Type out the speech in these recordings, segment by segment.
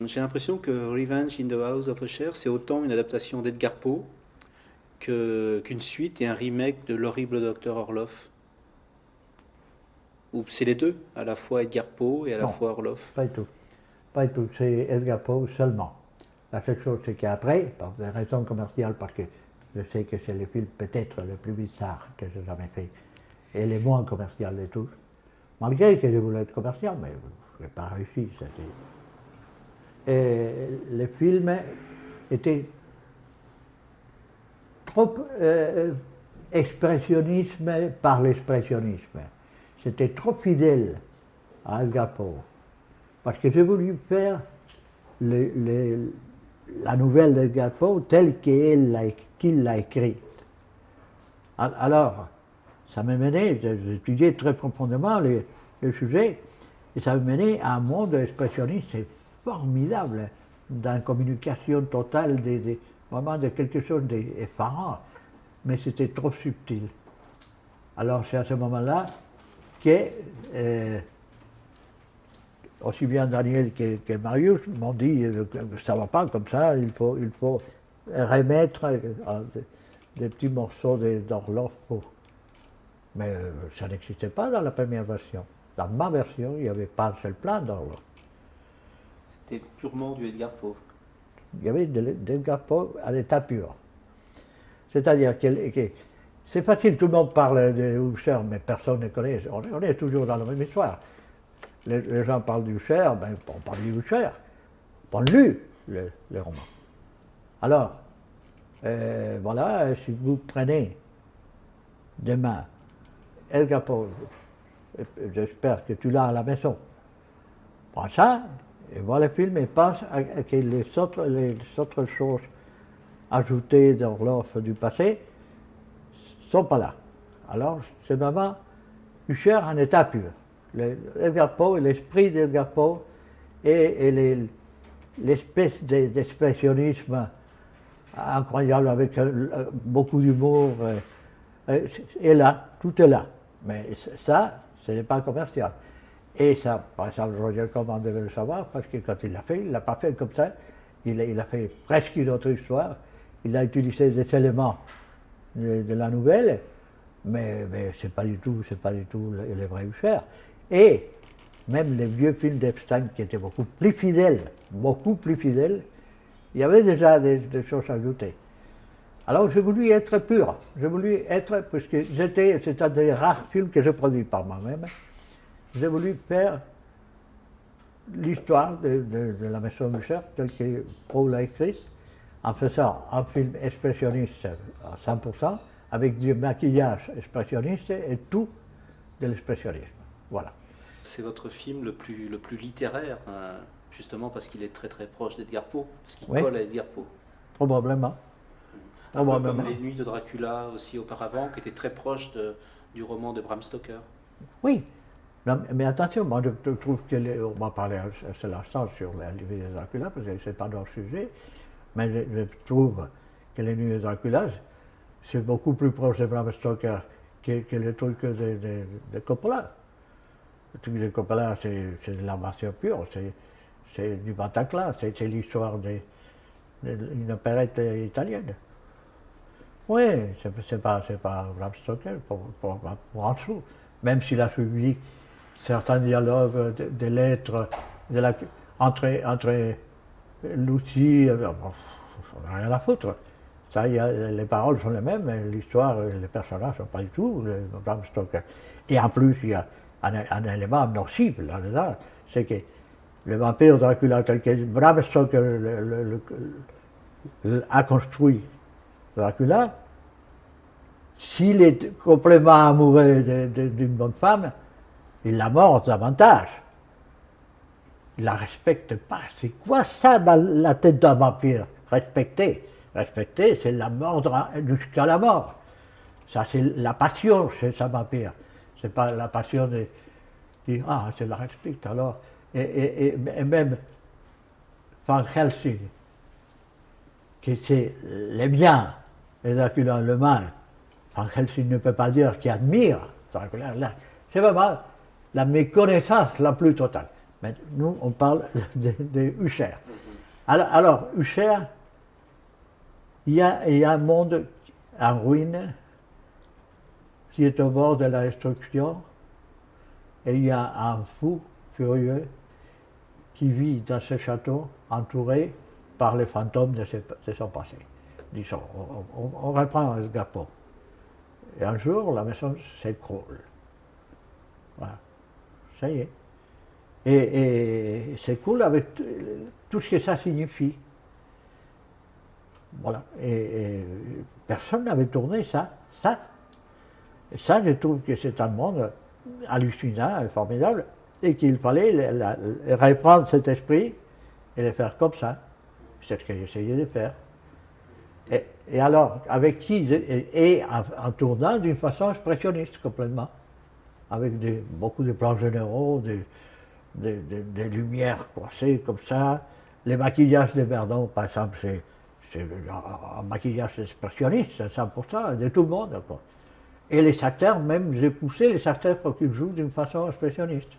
J'ai l'impression que Revenge in the House of Usher, c'est autant une adaptation d'Edgar Poe qu'une suite et un remake de L'horrible docteur Orloff. Ou c'est les deux, à la fois Edgar Poe et à la Non, fois Orloff. pas du tout. Pas du tout. C'est Edgar Poe seulement. La seule chose, c'est qu'après, pour des raisons commerciales, parce que je sais que c'est le film peut-être le plus bizarre que j'ai jamais fait, et le moins commercial de tous, malgré que je voulais être commercial, mais je n'ai pas réussi. Et le film était trop expressionnisme par l'expressionnisme. C'était trop fidèle à Edgar Poe. Parce que j'ai voulu faire la nouvelle d'Edgar Poe telle qu'il l'a écrite. Alors, ça m'a mené, j'étudiais très profondément le sujet, et ça m'a mené à un monde expressionniste formidable, d'une communication totale, vraiment de quelque chose d'effarant, mais c'était trop subtil. Alors c'est à ce moment-là que aussi bien Daniel que Marius m'ont dit ça ne va pas comme ça, il faut remettre des petits morceaux d'Orloff. Mais ça n'existait pas dans la première version. Dans ma version, il n'y avait pas un seul plan d'Orloff. C'était purement du Edgar Poe. Il y avait de Edgar Poe à l'état pur. C'est-à-dire que c'est facile, tout le monde parle de Usher, mais personne ne connaît. On est toujours dans la même histoire. Les gens parlent d'Usher, ben, on parle d'Usher. On lu le roman. Alors, voilà, si vous prenez demain Edgar Poe, j'espère que tu l'as à la maison, prends ça, et vois le film et pense que les autres choses ajoutées d'Orloff du passé ne sont pas là. Alors, c'est vraiment Usher en état pur. Edgar Poe, l'esprit d'Edgar Poe et l'espèce d'expressionnisme incroyable avec beaucoup d'humour est là, tout est là. Mais ça, ce n'est pas commercial. Et ça, par exemple, Roger Corman devait le savoir, parce que quand il l'a fait, il ne l'a pas fait comme ça. Il a fait presque une autre histoire. Il a utilisé des éléments de la nouvelle, mais c'est pas du tout le vrai Usher. Et même les vieux films d'Epstein qui étaient beaucoup plus fidèles, il y avait déjà des choses ajoutées. Alors j'ai voulu être pur, parce que c'est un des rares films que j'ai produit par moi-même, j'ai voulu faire l'histoire de la maison Usher telle que Poe l'a écrite, en faisant un film expressionniste à 100%, avec du maquillage expressionniste et tout de l'expressionnisme. Voilà. C'est votre film le plus littéraire, hein, justement parce qu'il est très très proche d'Edgar Poe, parce qu'il colle à Edgar Poe. Probablement. Un peu comme Les Nuits de Dracula aussi auparavant, qui était très proche du roman de Bram Stoker. Oui, non, mais attention, moi je trouve on va parler à ce instant sur Les Nuits de Dracula, parce que ce n'est pas notre sujet, mais je trouve que Les Nuits de Dracula, c'est beaucoup plus proche de Bram Stoker que le truc de Coppola. Le truc de Coppola, c'est de l'invention pure, c'est du Bataclan, c'est l'histoire d'une opérette italienne. Oui, c'est pas Bram Stoker pour en dessous. Même s'il a suivi certains dialogues, des lettres entre Lucie, on n'a rien à foutre. Ça, les paroles sont les mêmes, mais l'histoire, les personnages ne sont pas du tout Bram Stoker. Et en plus, il y a un élément nocif là-dedans, c'est que le vampire Dracula tel que Bram Stoker a construit Dracula, s'il est complètement amoureux d'une bonne femme, il la mord davantage. Il ne la respecte pas. C'est quoi ça dans la tête d'un vampire? Respecter. Respecter, c'est la mordre jusqu'à la mort. Ça, c'est la passion chez un vampire. C'est pas la passion de dire ah, je la respecte alors. Et même Van Helsing, qui c'est le bien et Dracula le mal. Van Helsing ne peut pas dire qu'il admire Dracula. C'est vraiment la méconnaissance la plus totale. Mais nous, on parle de Usher. Alors, Usher, il y a un monde en ruine qui est au bord de la destruction, et il y a un fou furieux qui vit dans ce château entouré par les fantômes de son passé. Disons, on reprend Edgar Poe. Et un jour, la maison s'écroule. Voilà. Ça y est. Et s'écroule avec tout ce que ça signifie. Voilà. Et personne n'avait tourné ça. Et ça, je trouve que c'est un monde hallucinant et formidable, et qu'il fallait reprendre cet esprit et le faire comme ça. C'est ce que j'essayais de faire. Et alors, avec qui? Et en tournant d'une façon expressionniste complètement, avec beaucoup de plans généraux, des lumières coincées comme ça. Les maquillages de Verdon, par exemple, c'est un maquillage expressionniste, à 100%, de tout le monde, quoi. Et les acteurs, même, j'ai poussé les acteurs pour qu'ils jouent d'une façon expressionniste.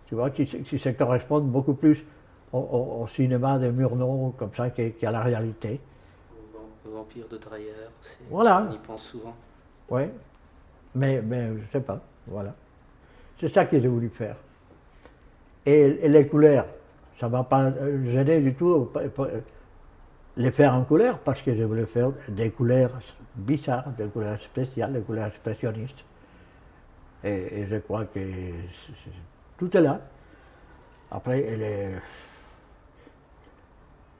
Tu vois, qui se correspondent beaucoup plus au cinéma de Murnau, comme ça, qu'à la réalité. Au Vampire de Dreyer, voilà. On y pense souvent. Oui, mais je ne sais pas, voilà. C'est ça que j'ai voulu faire. Et les couleurs, ça ne m'a pas gêné du tout les faire en couleur, parce que je voulais faire des couleurs bizarres, des couleurs spéciales, des couleurs expressionnistes. Et je crois que tout est là. Après,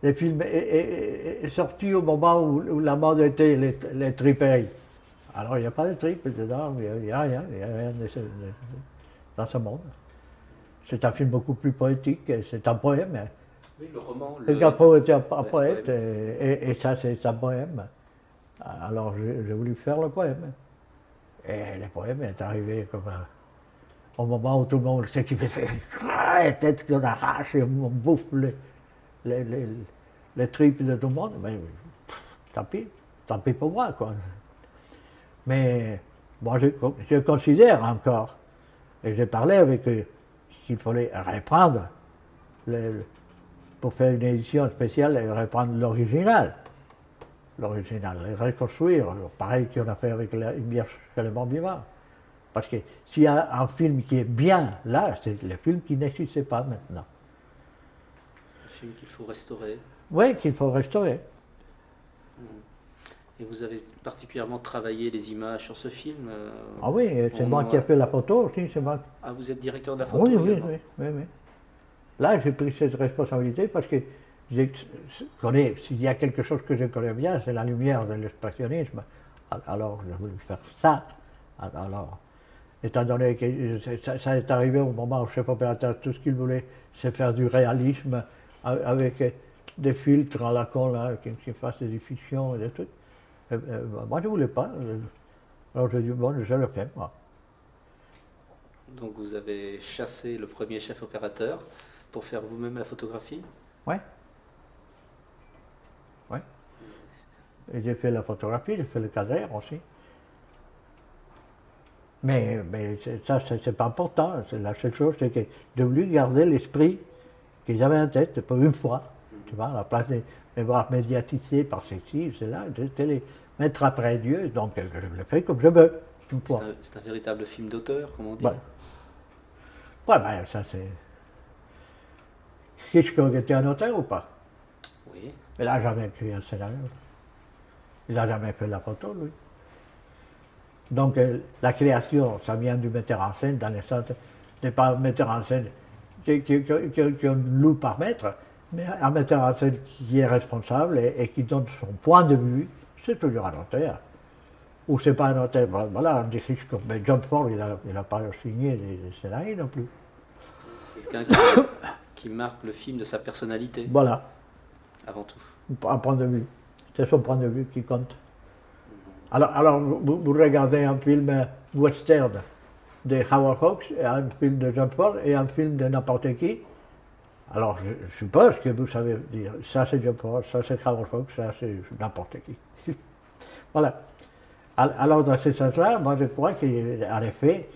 le film est sorti au moment où la mode était les triperies. Alors il n'y a pas de tripes dedans, il n'y a rien dans ce monde. C'est un film beaucoup plus poétique, c'est un poème. Oui, le roman. Edgar Poe était un poète, et ça c'est un poème. Alors j'ai voulu faire le poème. Et le poème est arrivé comme au moment où tout le monde sait qu'il fait la tête qu'on arrache et on bouffe les tripes de tout le monde. Mais tant pis pour moi, quoi. Mais moi je considère encore, et j'ai parlé avec eux, qu'il fallait reprendre, pour faire une édition spéciale, et reprendre l'original, et reconstruire, pareil qu'on a fait avec Une Vierge chez les morts vivants. Parce que s'il y a un film qui est bien là, c'est le film qui n'existe pas maintenant. C'est un film qu'il faut restaurer. Oui, qu'il faut restaurer. Et vous avez particulièrement travaillé les images sur ce film Ah oui, c'est moi qui ai fait la photo aussi, c'est moi. Ah, vous êtes directeur de la photo? Oui. Là, j'ai pris cette responsabilité parce que s'il y a quelque chose que je connais bien, c'est la lumière de l'expressionnisme. Alors, j'ai voulu faire ça. Alors, étant donné que ça est arrivé au moment où le chef opérateur, tout ce qu'il voulait, c'est faire du réalisme avec des filtres à la con, là, qui fassent des fictions et des trucs. Moi, je ne voulais pas. Alors, j'ai dit, bon, je le fais, moi. Donc, vous avez chassé le premier chef opérateur pour faire vous-même la photographie? Oui. Et j'ai fait la photographie, j'ai fait le cadre aussi. Mais ça, c'est pas important. C'est la seule chose, c'est que j'ai voulu garder l'esprit que j'avais en tête pour une fois. Tu vois, à la place de me voir médiatisé par ceci, cela, j'étais les mettre après Dieu, donc je le fais comme je veux, une fois. C'est un véritable film d'auteur, comme on dit. Ouais, ça c'est... Hitchcock était un auteur ou pas? Oui. Il n'a jamais écrit un scénario. Il n'a jamais fait la photo, lui. Donc la création, ça vient du metteur en scène, dans le sens n'est pas un metteur en scène qu'on loue par maître, mais un metteur en scène qui est responsable et qui donne son point de vue, c'est toujours un auteur. Ou c'est pas un auteur, voilà, on dit Hitchcock, mais John Ford, il n'a pas signé des scénarios non plus. C'est quelqu'un qui marque le film de sa personnalité. Voilà. Avant tout. Un point de vue. C'est son point de vue qui compte. Alors vous regardez un film western de Howard Hawks, un film de John Ford et un film de n'importe qui. Alors je suppose que vous savez dire, ça c'est John Ford, ça c'est Howard Hawks, ça c'est n'importe qui. Voilà. Alors dans ce sens-là, moi je crois qu'en effet,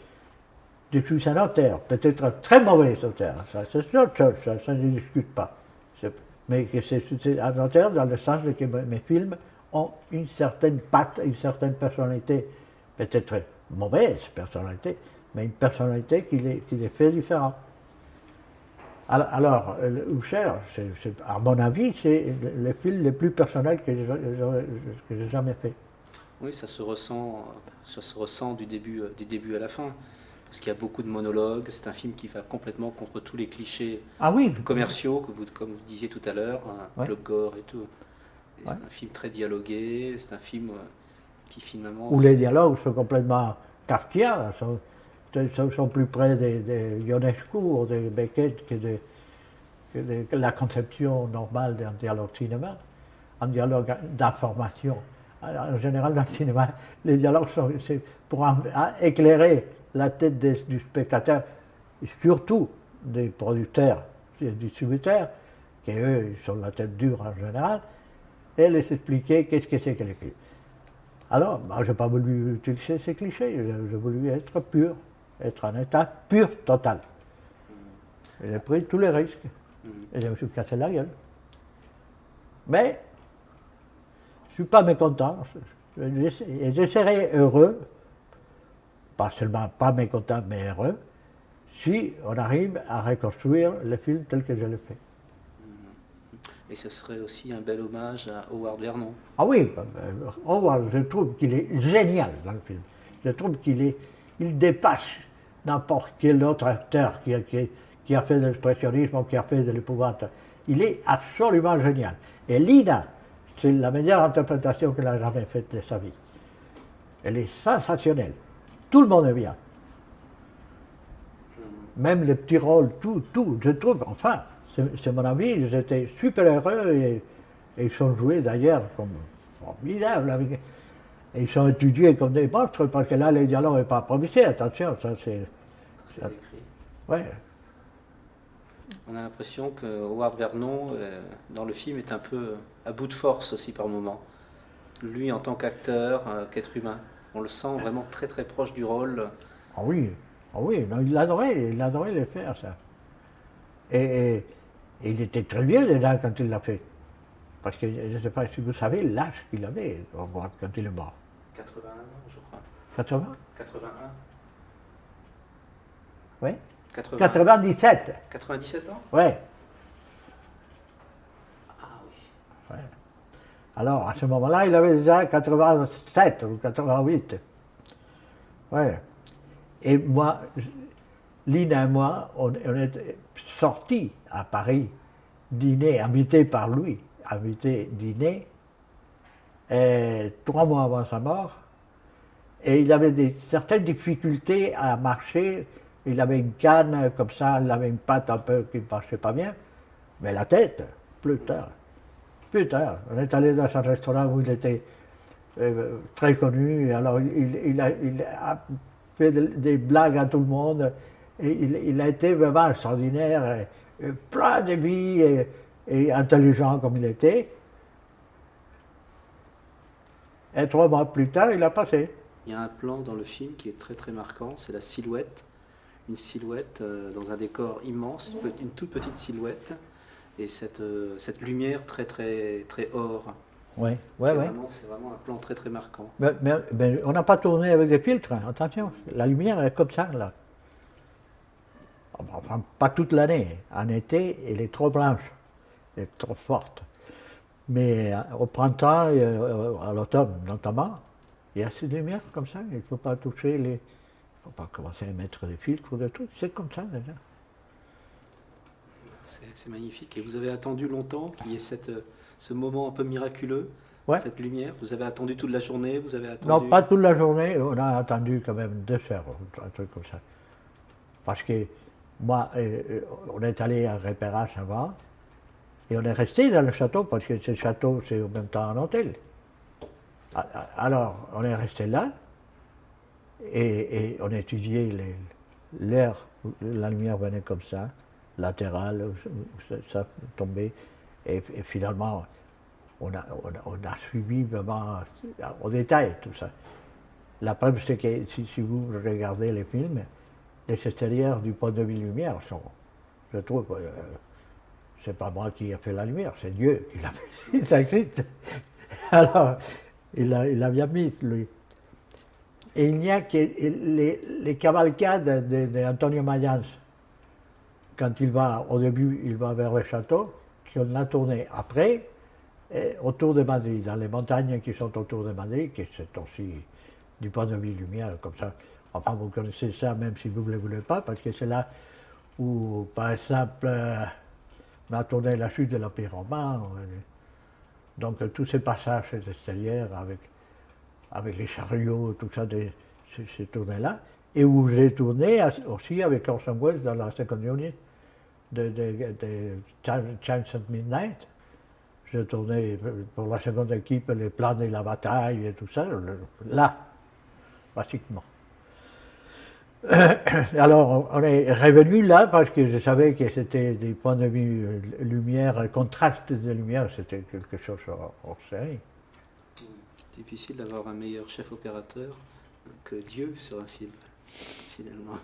Je suis un auteur, peut-être un très mauvais auteur, ça c'est autre chose, ça ne discute pas. Mais que c'est un auteur dans le sens que mes films ont une certaine patte, une certaine personnalité, peut-être mauvaise personnalité, mais une personnalité qui les fait différents. Alors Usher, à mon avis, c'est le film le plus personnel que j'ai jamais fait. Oui, ça se ressent du début à la fin. Parce qu'il y a beaucoup de monologues, c'est un film qui va complètement contre tous les clichés commerciaux, comme vous disiez tout à l'heure, hein, le gore et tout. Et c'est un film très dialogué, c'est un film qui finalement... Où les dialogues sont complètement kafkiens, sont plus près de Ionescu ou de Beckett que de la conception normale d'un dialogue cinéma, un dialogue d'information. En général, dans le cinéma, les dialogues sont pour éclairer la tête du spectateur, et surtout des producteurs, des distributeurs, qui eux sont la tête dure en général, et les expliquer qu'est-ce que c'est que les films. Alors, moi, je n'ai pas voulu utiliser ces clichés, j'ai voulu être pur, être en état pur, total. J'ai pris tous les risques, et je me suis cassé la gueule. Mais, je ne suis pas mécontent, et je serai heureux, pas seulement pas mécontent, mais heureux, si on arrive à reconstruire le film tel que je l'ai fait. Et ce serait aussi un bel hommage à Howard Vernon. Ah oui, Howard, je trouve qu'il est génial dans le film. Je trouve il dépasse n'importe quel autre acteur qui a fait de l'expressionnisme ou qui a fait de l'épouvante. Il est absolument génial. Et Lina, c'est la meilleure interprétation qu'elle a jamais faite de sa vie. Elle est sensationnelle. Tout le monde est bien. Même les petits rôles, tout, je trouve, enfin, c'est mon avis, j'étais super heureux et ils sont joués d'ailleurs comme formidables. Et ils sont étudiés comme des monstres parce que là, les dialogues n'est pas improvisé, attention, ça c'est. C'est écrit. Ouais. On a l'impression que Howard Vernon, dans le film, est un peu à bout de force aussi par moments. Lui, en tant qu'acteur, qu'être humain. On le sent vraiment très très proche du rôle. Ah oui, non, il adorait le faire ça. Et il était très bien déjà quand il l'a fait. Parce que je ne sais pas si vous savez l'âge qu'il avait quand il est mort. 81 ans, je crois. 80 81. Oui. 80. 97. 97 ans? Oui. Ah oui. Ouais. Alors, à ce moment-là, il avait déjà 87 ou 88. Ouais. Et moi, Lina et moi, on est sortis à Paris, dîner, invités par lui, dîner, 3 mois avant sa mort. Et il avait certaines difficultés à marcher. Il avait une canne comme ça, il avait une patte un peu qui ne marchait pas bien. Mais la tête, plus tard. On est allé dans un restaurant où il était très connu, et alors il a fait des blagues à tout le monde, et il a été vraiment extraordinaire, et plein de vie, et intelligent comme il était. Et 3 mois plus tard, il a passé. Il y a un plan dans le film qui est très très marquant, c'est la silhouette. Une silhouette dans un décor immense, une toute petite silhouette, et cette lumière très très très or. Oui. C'est vraiment un plan très très marquant. Mais on n'a pas tourné avec des filtres, hein. Attention, la lumière est comme ça là. Enfin, pas toute l'année. En été, elle est trop blanche, elle est trop forte. Mais au printemps et à l'automne notamment, il y a cette lumière comme ça, il ne faut pas toucher il ne faut pas commencer à mettre des filtres ou des trucs, c'est comme ça déjà. C'est magnifique. Et vous avez attendu longtemps qu'il y ait ce moment un peu miraculeux, cette lumière. Vous avez attendu toute la journée, vous avez attendu... Non, pas toute la journée, on a attendu quand même 2 heures, un truc comme ça. Parce que moi, on est allé à repérage avant, et on est resté dans le château, parce que ce château, c'est en même temps un hôtel. Alors, on est resté là, et on étudiait l'heure où la lumière venait comme ça, latérale, ça tombait, et finalement, on a suivi vraiment au détail tout ça. La preuve, c'est que si vous regardez les films, les extérieurs du point de vue lumière sont, je trouve, c'est pas moi qui a fait la lumière, c'est Dieu qui l'a fait, ça existe. Alors, il l'a bien mis, lui. Et il n'y a que les cavalcades d'Antonio Mayans, quand il va, au début, il va vers le château, qu'on a tourné après, autour de Madrid, dans les montagnes qui sont autour de Madrid, qui c'est aussi du point de vue lumière, comme ça. Enfin, vous connaissez ça, même si vous ne le voulez pas, parce que c'est là où, par exemple, on a tourné la chute de l'Empire romain. Donc, tous ces passages extérieurs avec les chariots, tout ça, ces tournées-là. Et où j'ai tourné aussi avec Orson Welles dans la seconde unit de Chance at Midnight. J'ai tourné pour la seconde équipe les plans de la bataille et tout ça, là, pratiquement. Alors, on est revenu là parce que je savais que c'était des points de vue lumière, contraste de lumière, c'était quelque chose hors série. Difficile d'avoir un meilleur chef opérateur que Dieu sur un film, finalement.